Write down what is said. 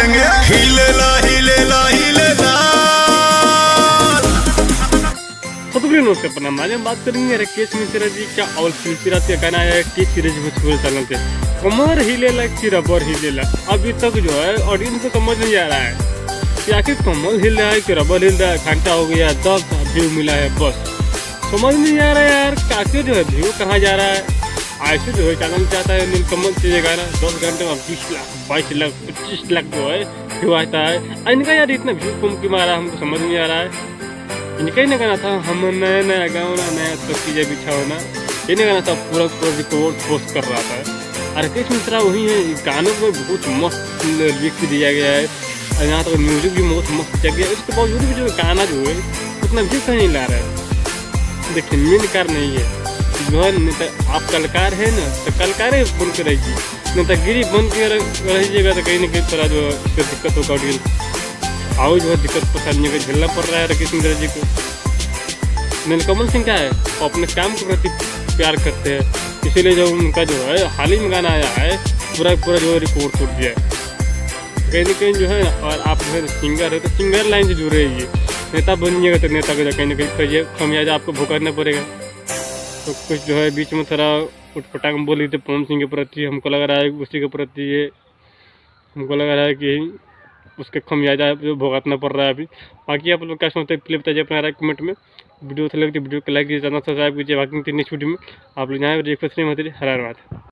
करेंगे। हिलेला हिलेला हिलेला। नमस्कार प्रणाम। आज हम बात करेंगे राकेश मिश्रा जी का और सिलसिला से गाना है टी सीरीज भोजपुरी चैनल से कमर हिलेला कि रबर हिलेला। अभी तक जो है ऑडियंस को समझ नहीं आ रहा है कि आखिर कमर हिल रहा है कि रबर हिल रहा है। घंटा हो गया 10 व्यू मिला है, बस समझ नहीं आ रहा है यार। आखिर जो है व्यू कहाँ जा रहा है। ऐसे जो है चैनल चाहता है नीलकमल से गाना 10 घंटे में 20 लाख 22 लाख 25 लाख जो है व्यू आता है। इनका यार इतना व्यू कम क्यों आ रहा है, हमको समझ नहीं आ रहा है। इनका ही ना गाना था हम नया नया गाना नया तो चीज़ें बिछाओना, ये नहीं गाना था पूरा रिकॉर्ड पोस्ट कर रहा था। राकेश मिश्रा वही है, गानों में बहुत मस्त लिरिक्स दिया गया है और यहाँ तक म्यूजिक भी बहुत मस्त दिया गया है। उसके बावजूद भी जो गाना जो है उतना व्यू कहीं नहीं ला रहा है। देखिए मेन कार नहीं है जो है, नहीं तो आप कलाकार है ना तो कलाकार ही बन के रहिए, नहीं तो गिरी बन के रहिएगा तो कहीं ना कहीं तरह जो दिक्कत होगा। ऑडियंस आओ जो है दिक्कत परेशानी को झेलना पड़ रहा है राकेश मिश्रा जी को। नीलकमल सिंह क्या है, वो अपने काम के प्रति प्यार करते हैं, इसीलिए जो उनका जो है हाल ही में गाना आया है पूरा जो है रिकॉर्ड टूट गया है कहीं ना कहीं जो है। और आप जो है सिंगर है तो सिंगर लाइन से जुड़े रहिए, नेता बनिएगा तो नेता को कहीं ना कहीं कहिए खमियाजा आपको भुगतना पड़ेगा। तो कुछ जो है बीच में थोड़ा उठपटांग बोली थे पवन सिंह के प्रति, हमको लग रहा है उसी के प्रति ये हमको लग रहा है कि उसके खमियाजा जो भुगतना पड़ रहा है अभी। बाकी आप लोग क्या सोचते हैं प्लीज बताइए अपना राय कमेंट में। वीडियो अच्छा लगे तो वीडियो को लाइक कीजिए, चैनल सब्सक्राइब कीजिए। बाकी नेक्स्ट वीडियो में आप लोग यहाँ रिक्वेस्ट नहीं होती। हर बात।